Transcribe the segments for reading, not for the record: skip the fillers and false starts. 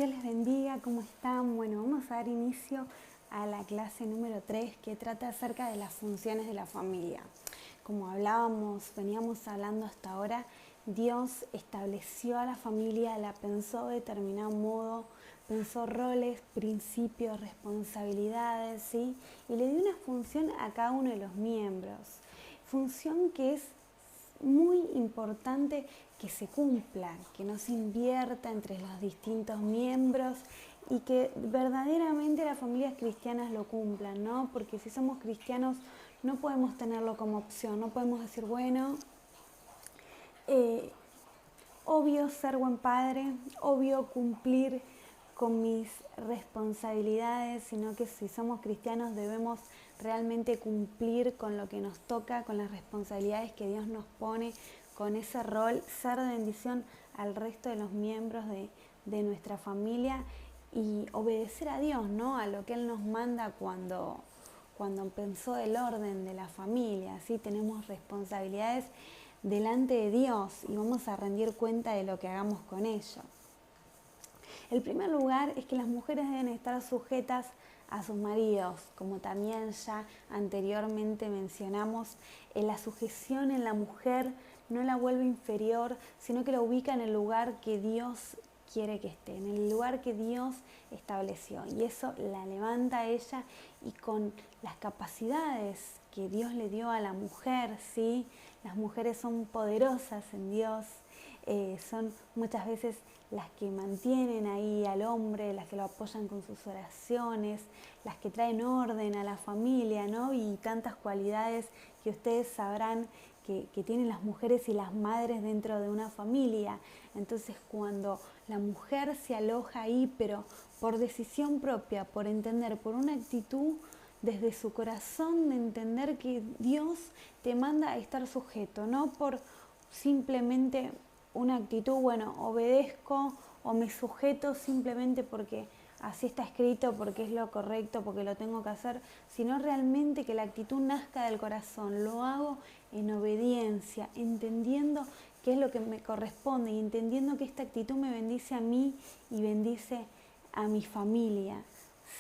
Dios les bendiga, ¿cómo están? Bueno, vamos a dar inicio a la clase número 3 que trata acerca de las funciones de la familia. Como veníamos hablando hasta ahora, Dios estableció a la familia, la pensó de determinado modo, pensó roles, principios, responsabilidades, ¿sí? Y le dio una función a cada uno de los miembros. Función que es muy importante que se cumpla, que no se invierta entre los distintos miembros y que verdaderamente las familias cristianas lo cumplan, ¿no? Porque si somos cristianos no podemos tenerlo como opción, no podemos decir, bueno, obvio ser buen padre, obvio cumplir con mis responsabilidades, sino que si somos cristianos debemos realmente cumplir con lo que nos toca, con las responsabilidades que Dios nos pone, con ese rol, ser de bendición al resto de los miembros de nuestra familia y obedecer a Dios, ¿no? A lo que Él nos manda cuando pensó el orden de la familia, ¿sí? Tenemos responsabilidades delante de Dios y vamos a rendir cuenta de lo que hagamos con ello. El primer lugar es que las mujeres deben estar sujetas a sus maridos, como también ya anteriormente mencionamos, la sujeción en la mujer no la vuelve inferior, sino que la ubica en el lugar que Dios quiere que esté, en el lugar que Dios estableció. Y eso la levanta a ella y con las capacidades que Dios le dio a la mujer, ¿sí? Las mujeres son poderosas en Dios, son muchas veces las que mantienen ahí al hombre, las que lo apoyan con sus oraciones, las que traen orden a la familia, ¿no? Y tantas cualidades que ustedes sabrán que tienen las mujeres y las madres dentro de una familia. Entonces, cuando la mujer se aloja ahí, pero por decisión propia, por entender, por una actitud desde su corazón de entender que Dios te manda a estar sujeto, no por simplemente una actitud, bueno, obedezco o me sujeto simplemente porque así está escrito, porque es lo correcto, porque lo tengo que hacer, sino realmente que la actitud nazca del corazón, lo hago en obediencia, entendiendo qué es lo que me corresponde y entendiendo que esta actitud me bendice a mí y bendice a mi familia,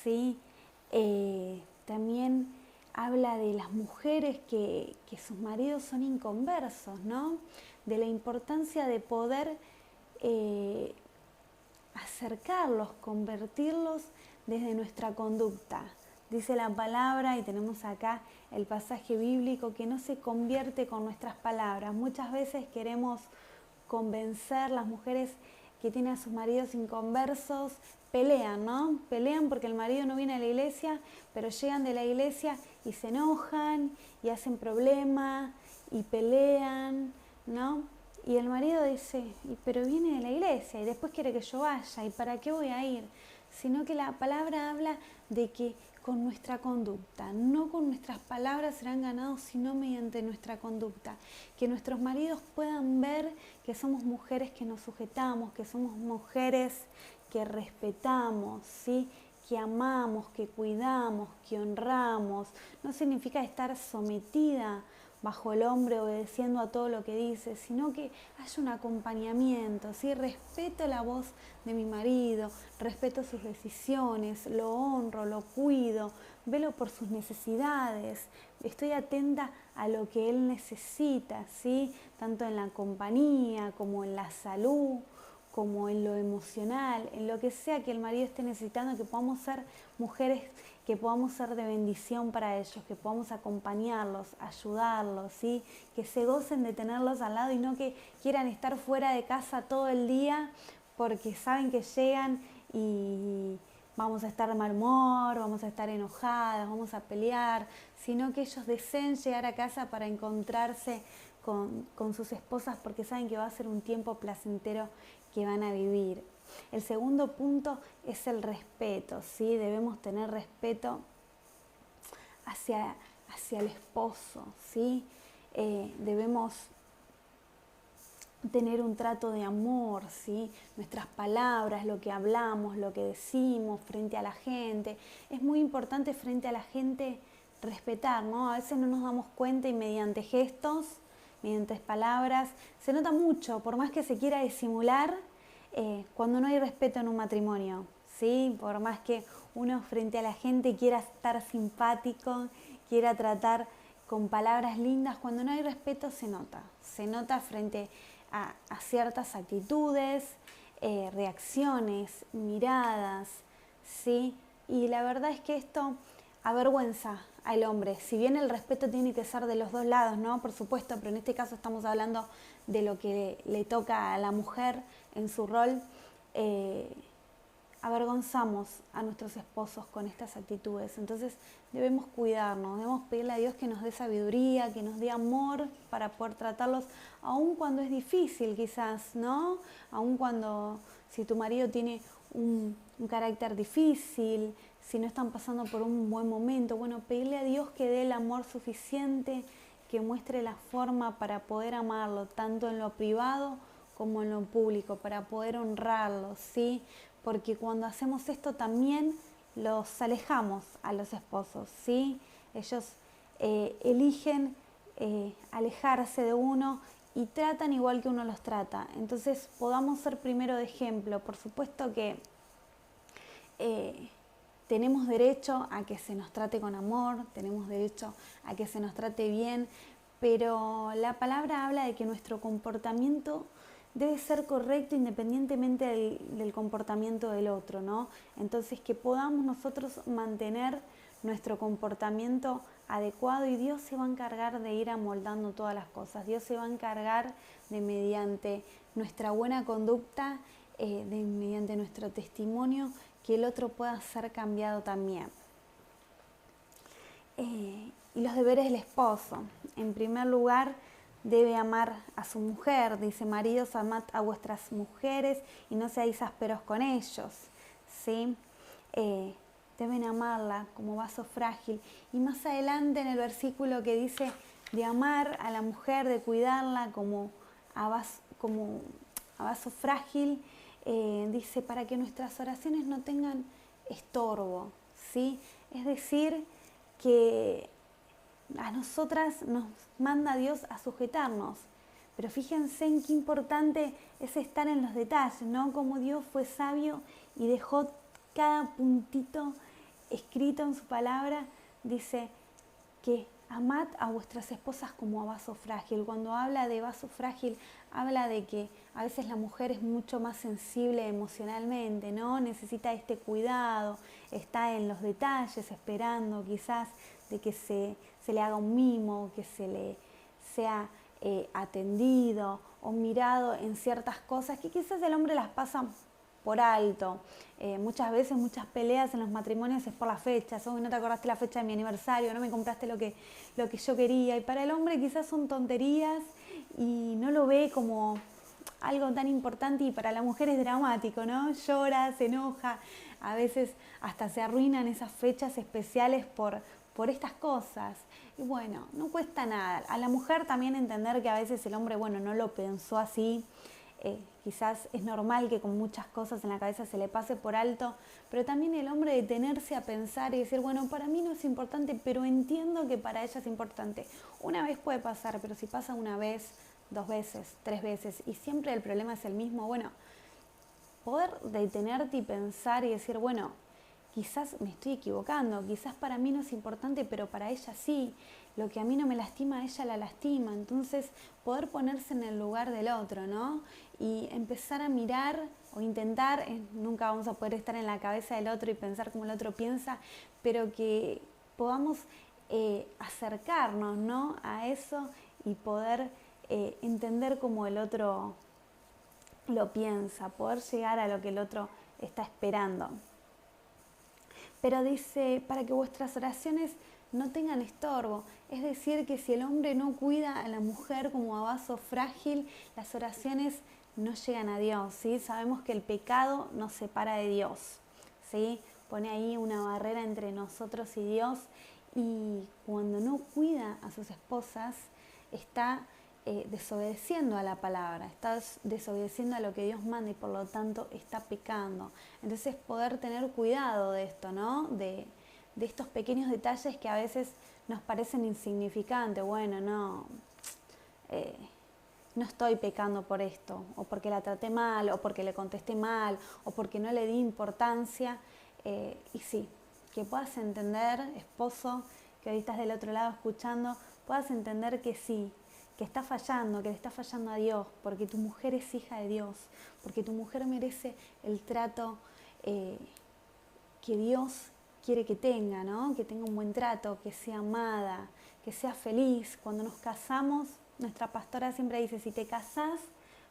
¿sí? También habla de las mujeres que sus maridos son inconversos, ¿no? De la importancia de poder acercarlos, convertirlos desde nuestra conducta. Dice la palabra, y tenemos acá el pasaje bíblico, que no se convierte con nuestras palabras. Muchas veces queremos convencer, las mujeres que tienen a sus maridos inconversos, pelean, ¿no? Pelean porque el marido no viene a la iglesia, pero llegan de la iglesia y se enojan y hacen problemas y pelean, ¿no? Y el marido dice, pero viene de la iglesia y después quiere que yo vaya, ¿y para qué voy a ir? Sino que la palabra habla de que con nuestra conducta, no con nuestras palabras serán ganados, sino mediante nuestra conducta. Que nuestros maridos puedan ver que somos mujeres que nos sujetamos, que somos mujeres que respetamos, ¿sí? Que amamos, que cuidamos, que honramos. No significa estar sometida bajo el hombre obedeciendo a todo lo que dice, sino que haya un acompañamiento, ¿sí? Respeto la voz de mi marido, respeto sus decisiones, lo honro, lo cuido, velo por sus necesidades, estoy atenta a lo que él necesita, ¿sí? Tanto en la compañía como en la salud, como en lo emocional, en lo que sea que el marido esté necesitando, que podamos ser mujeres, que podamos ser de bendición para ellos, que podamos acompañarlos, ayudarlos, ¿sí? Que se gocen de tenerlos al lado y no que quieran estar fuera de casa todo el día porque saben que llegan y vamos a estar de mal humor, vamos a estar enojadas, vamos a pelear, sino que ellos deseen llegar a casa para encontrarse con sus esposas porque saben que va a ser un tiempo placentero que van a vivir. El segundo punto es el respeto, ¿sí? Debemos tener respeto hacia el esposo, ¿sí? Debemos tener un trato de amor, ¿sí? Nuestras palabras, lo que hablamos, lo que decimos frente a la gente. Es muy importante frente a la gente respetar, ¿no? A veces no nos damos cuenta y mediante gestos, mediante palabras, se nota mucho, por más que se quiera disimular, cuando no hay respeto en un matrimonio, ¿sí? Por más que uno frente a la gente quiera estar simpático, quiera tratar con palabras lindas, cuando no hay respeto se nota frente a ciertas actitudes, reacciones, miradas, ¿sí? Y la verdad es que esto avergüenza al hombre. Si bien el respeto tiene que ser de los dos lados, ¿no? Por supuesto, pero en este caso estamos hablando de lo que le toca a la mujer en su rol. Avergonzamos a nuestros esposos con estas actitudes. Entonces debemos cuidarnos, debemos pedirle a Dios que nos dé sabiduría, que nos dé amor para poder tratarlos, aun cuando es difícil quizás, ¿no? Aun cuando, si tu marido tiene un carácter difícil, si no están pasando por un buen momento, bueno, pedirle a Dios que dé el amor suficiente, que muestre la forma para poder amarlo, tanto en lo privado como en lo público, para poder honrarlo, ¿sí? Porque cuando hacemos esto también los alejamos a los esposos, ¿sí? Ellos eligen alejarse de uno y tratan igual que uno los trata. Entonces podamos ser primero de ejemplo. Por supuesto que tenemos derecho a que se nos trate con amor, tenemos derecho a que se nos trate bien, pero la palabra habla de que nuestro comportamiento debe ser correcto independientemente del comportamiento del otro, ¿no? Entonces que podamos nosotros mantener nuestro comportamiento adecuado y Dios se va a encargar de ir amoldando todas las cosas. Dios se va a encargar de, mediante nuestra buena conducta, mediante nuestro testimonio, que el otro pueda ser cambiado también. Y los deberes del esposo. En primer lugar, debe amar a su mujer. Dice: maridos, amad a vuestras mujeres y no seáis ásperos con ellos, ¿sí? Deben amarla como vaso frágil. Y más adelante en el versículo que dice de amar a la mujer, de cuidarla como a vaso frágil, dice: para que nuestras oraciones no tengan estorbo, ¿sí? Es decir, que a nosotras nos manda Dios a sujetarnos. Pero fíjense en qué importante es estar en los detalles, ¿no? Como Dios fue sabio y dejó cada puntito escrito en su palabra. Dice que amad a vuestras esposas como a vaso frágil. Cuando habla de vaso frágil, habla de que a veces la mujer es mucho más sensible emocionalmente, ¿no? Necesita este cuidado, está en los detalles, esperando quizás de que se le haga un mimo, que se le sea atendido o mirado en ciertas cosas que quizás el hombre las pasa por alto. Muchas veces, muchas peleas en los matrimonios es por las fechas. Hoy no te acordaste la fecha de mi aniversario, no me compraste lo que yo quería. Y para el hombre quizás son tonterías y no lo ve como algo tan importante, y para la mujer es dramático, ¿no? Llora, se enoja, a veces hasta se arruinan esas fechas especiales por estas cosas. Y bueno, no cuesta nada. A la mujer también entender que a veces el hombre, bueno, no lo pensó así. Quizás es normal que con muchas cosas en la cabeza se le pase por alto, pero también el hombre detenerse a pensar y decir: bueno, para mí no es importante, pero entiendo que para ella es importante. Una vez puede pasar, pero si pasa una vez, 2 veces, 3 veces y siempre el problema es el mismo, bueno, poder detenerte y pensar y decir: bueno, quizás me estoy equivocando, quizás para mí no es importante, pero para ella sí. Lo que a mí no me lastima, a ella la lastima. Entonces, poder ponerse en el lugar del otro, ¿no? Y empezar a mirar o intentar, nunca vamos a poder estar en la cabeza del otro y pensar como el otro piensa, pero que podamos acercarnos, ¿no?, a eso y poder entender cómo el otro lo piensa, poder llegar a lo que el otro está esperando. Pero dice: para que vuestras oraciones no tengan estorbo. Es decir, que si el hombre no cuida a la mujer como a vaso frágil, las oraciones no llegan a Dios, ¿sí? Sabemos que el pecado nos separa de Dios, ¿sí? Pone ahí una barrera entre nosotros y Dios, y cuando no cuida a sus esposas, está desobedeciendo a la palabra, está desobedeciendo a lo que Dios manda y por lo tanto está pecando. Entonces, poder tener cuidado de esto, ¿no? De estos pequeños detalles que a veces nos parecen insignificantes. Bueno, no no estoy pecando por esto, o porque la traté mal, o porque le contesté mal, o porque no le di importancia. Y sí, que puedas entender, esposo, que hoy estás del otro lado escuchando, puedas entender que sí, que está fallando, que le está fallando a Dios, porque tu mujer es hija de Dios, porque tu mujer merece el trato que Dios quiere que tenga, ¿no? Que tenga un buen trato, que sea amada, que sea feliz. Cuando nos casamos, nuestra pastora siempre dice, si te casás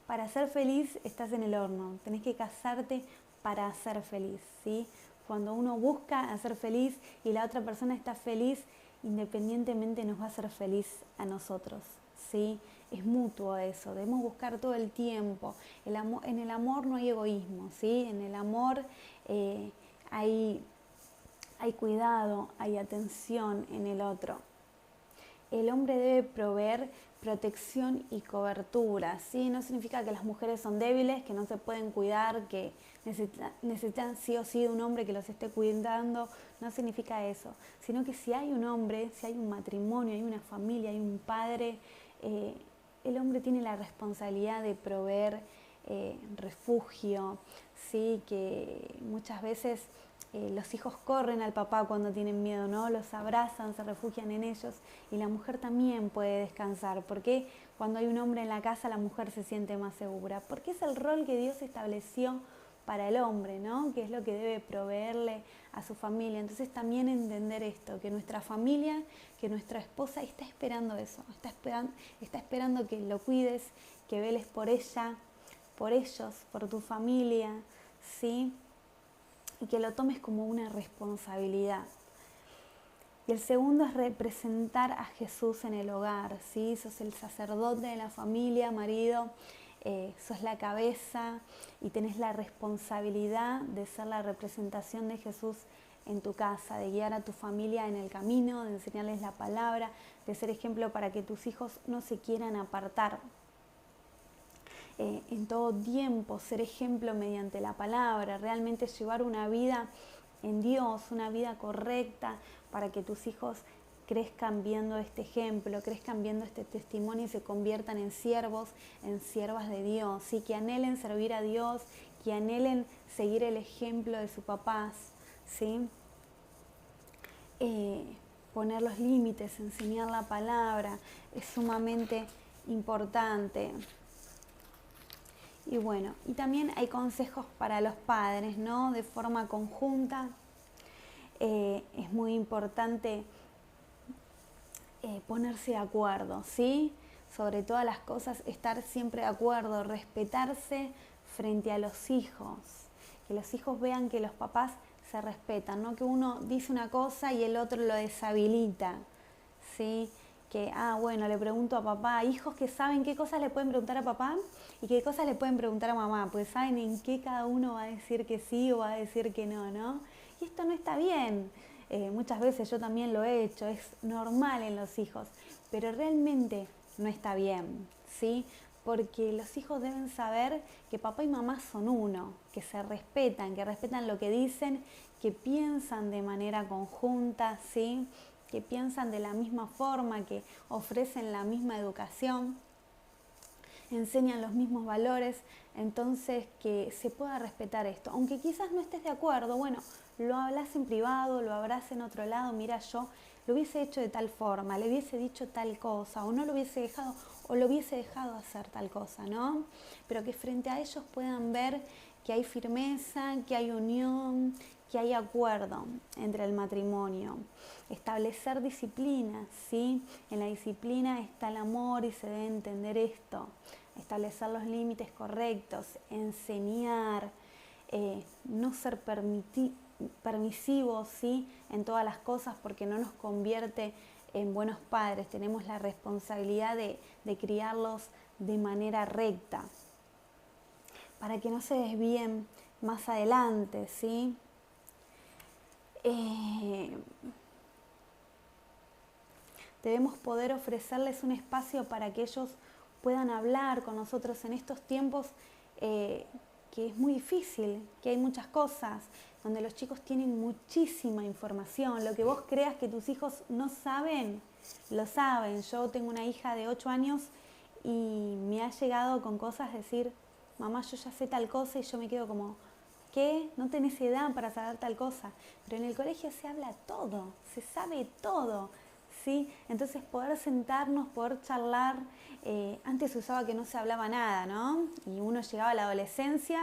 para ser feliz, estás en el horno. Tenés que casarte para ser feliz, ¿sí? Cuando uno busca hacer feliz y la otra persona está feliz, independientemente nos va a hacer feliz a nosotros, ¿sí? Es mutuo eso, debemos buscar todo el tiempo. En el amor no hay egoísmo, ¿sí? En el amor hay cuidado, hay atención en el otro. El hombre debe proveer protección y cobertura, ¿sí? No significa que las mujeres son débiles, que no se pueden cuidar, que necesitan sí o sí de un hombre que los esté cuidando, no significa eso, sino que si hay un hombre, si hay un matrimonio, hay una familia, hay un padre, el hombre tiene la responsabilidad de proveer refugio, ¿sí? Que muchas veces los hijos corren al papá cuando tienen miedo, ¿no? Los abrazan, se refugian en ellos, y la mujer también puede descansar, porque cuando hay un hombre en la casa la mujer se siente más segura, porque es el rol que Dios estableció para el hombre, ¿no? Que es lo que debe proveerle a su familia. Entonces también entender esto, que nuestra familia, que nuestra esposa está esperando eso, está esperando que lo cuides, que veles por ella, por ellos, por tu familia, ¿sí? Y que lo tomes como una responsabilidad. Y el segundo es representar a Jesús en el hogar, ¿sí? Sos el sacerdote de la familia, marido, sos la cabeza y tenés la responsabilidad de ser la representación de Jesús en tu casa, de guiar a tu familia en el camino, de enseñarles la palabra, de ser ejemplo para que tus hijos no se quieran apartar. En todo tiempo, ser ejemplo mediante la palabra, realmente llevar una vida en Dios, una vida correcta, para que tus hijos crezcan viendo este ejemplo, crezcan viendo este testimonio y se conviertan en siervos, en siervas de Dios, ¿sí? Que anhelen servir a Dios, que anhelen seguir el ejemplo de sus papás, ¿sí? Poner los límites, enseñar la palabra, es sumamente importante. Y bueno, y también hay consejos para los padres, ¿no? De forma conjunta. Es muy importante ponerse de acuerdo, ¿sí? Sobre todas las cosas, estar siempre de acuerdo, respetarse frente a los hijos. Que los hijos vean que los papás se respetan, no que uno dice una cosa y el otro lo deshabilita, ¿sí? Que, bueno, le pregunto a papá, hijos que saben qué cosas le pueden preguntar a papá y qué cosas le pueden preguntar a mamá, pues saben en qué cada uno va a decir que sí o va a decir que no, ¿no? Y esto no está bien. Muchas veces yo también lo he hecho, es normal en los hijos, pero realmente no está bien, ¿sí? Porque los hijos deben saber que papá y mamá son uno, que se respetan, que respetan lo que dicen, que piensan de manera conjunta, ¿sí? Que piensan de la misma forma, que ofrecen la misma educación, enseñan los mismos valores, entonces que se pueda respetar esto. Aunque quizás no estés de acuerdo, bueno, lo hablas en privado, lo hablas en otro lado, mira, yo lo hubiese hecho de tal forma, le hubiese dicho tal cosa, o no lo hubiese dejado, o lo hubiese dejado hacer tal cosa, ¿no? Pero que frente a ellos puedan ver que hay firmeza, que hay unión, que hay acuerdo entre el matrimonio. Establecer disciplina, ¿sí? En la disciplina está el amor y se debe entender esto. Establecer los límites correctos, enseñar, no ser permisivos, ¿sí? En todas las cosas, porque no nos convierte en buenos padres. Tenemos la responsabilidad de criarlos de manera recta, para que no se desvíen más adelante, ¿sí? Debemos poder ofrecerles un espacio para que ellos puedan hablar con nosotros en estos tiempos que es muy difícil, que hay muchas cosas, donde los chicos tienen muchísima información. Lo que vos creas que tus hijos no saben, lo saben. Yo tengo una hija de 8 años y me ha llegado con cosas decir, mamá, yo ya sé tal cosa, y yo me quedo como, ¿qué? No tenés edad para saber tal cosa. Pero en el colegio se habla todo, se sabe todo, ¿sí? Entonces poder sentarnos, poder charlar, antes se usaba que no se hablaba nada, ¿no? Y uno llegaba a la adolescencia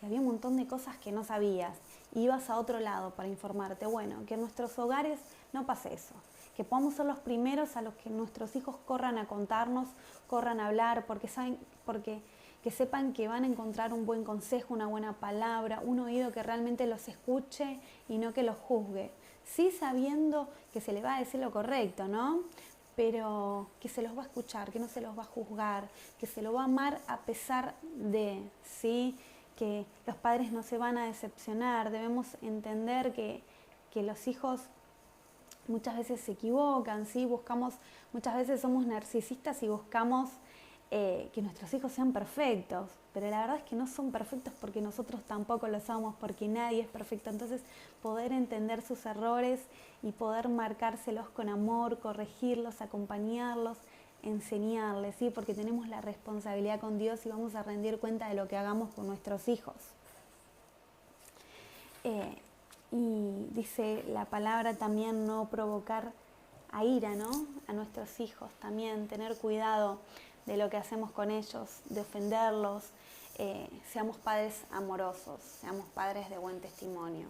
y había un montón de cosas que no sabías. Ibas a otro lado para informarte. Bueno, que en nuestros hogares no pase eso. Que podamos ser los primeros a los que nuestros hijos corran a contarnos, corran a hablar, porque que sepan que van a encontrar un buen consejo, una buena palabra, un oído que realmente los escuche y no que los juzgue. Sí sabiendo que se les va a decir lo correcto, ¿no? Pero que se los va a escuchar, que no se los va a juzgar, que se lo va a amar a pesar de, ¿sí? Que los padres no se van a decepcionar. Debemos entender que los hijos muchas veces se equivocan, ¿sí? Muchas veces somos narcisistas y buscamos que nuestros hijos sean perfectos, pero la verdad es que no son perfectos porque nosotros tampoco lo somos, porque nadie es perfecto. Entonces poder entender sus errores y poder marcárselos con amor, corregirlos, acompañarlos, enseñarles, ¿sí? Porque tenemos la responsabilidad con Dios y vamos a rendir cuenta de lo que hagamos con nuestros hijos. Y dice la palabra también no provocar a ira, ¿no? A nuestros hijos también, tener cuidado de lo que hacemos con ellos, de ofenderlos. Seamos padres amorosos, seamos padres de buen testimonio,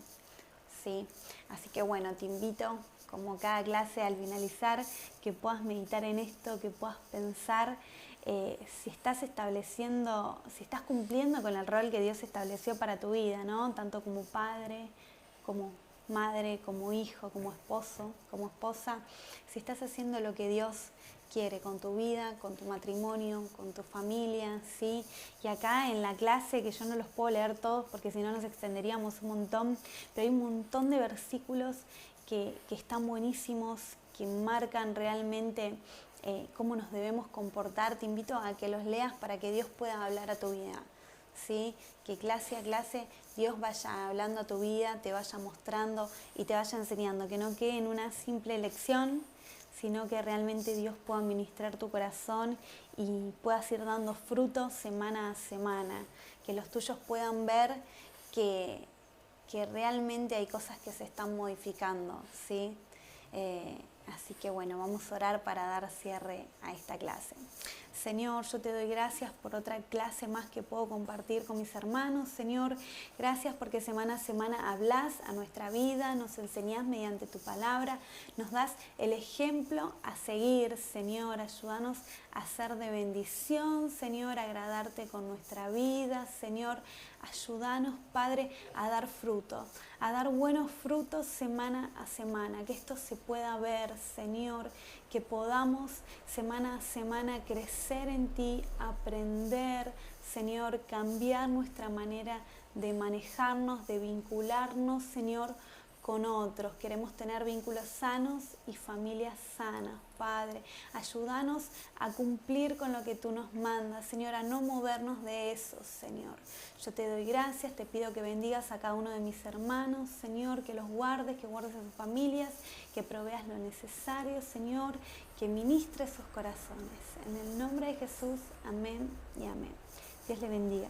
¿sí? Así que bueno, te invito, como cada clase al finalizar, que puedas meditar en esto, que puedas pensar si estás cumpliendo con el rol que Dios estableció para tu vida, ¿no? Tanto como padre, como madre, como hijo, como esposo, como esposa, si estás haciendo lo que Dios quiere con tu vida, con tu matrimonio, con tu familia, ¿sí? Y acá en la clase, que yo no los puedo leer todos porque si no nos extenderíamos un montón, pero hay un montón de versículos que están buenísimos, que marcan realmente cómo nos debemos comportar. Te invito a que los leas para que Dios pueda hablar a tu vida, ¿sí? Que clase a clase Dios vaya hablando a tu vida, te vaya mostrando y te vaya enseñando, que no quede en una simple lección, sino que realmente Dios pueda ministrar tu corazón y puedas ir dando frutos semana a semana, que los tuyos puedan ver que realmente hay cosas que se están modificando, ¿sí? Así que bueno, vamos a orar para dar cierre a esta clase. Señor, yo te doy gracias por otra clase más que puedo compartir con mis hermanos. Señor, gracias porque semana a semana hablas a nuestra vida, nos enseñás mediante tu palabra, nos das el ejemplo a seguir. Señor, ayúdanos a ser de bendición, Señor, a agradarte con nuestra vida. Señor, ayúdanos, Padre, a dar fruto, a dar buenos frutos semana a semana, que esto se pueda ver, Señor, que podamos semana a semana crecer en ti, aprender, Señor, cambiar nuestra manera de manejarnos, de vincularnos, Señor, con otros. Queremos tener vínculos sanos y familias sanas, Padre. Ayúdanos a cumplir con lo que tú nos mandas, Señor, a no movernos de eso, Señor. Yo te doy gracias, te pido que bendigas a cada uno de mis hermanos, Señor, que los guardes, que guardes a sus familias, que proveas lo necesario, Señor, que ministres sus corazones. En el nombre de Jesús, amén y amén. Dios le bendiga.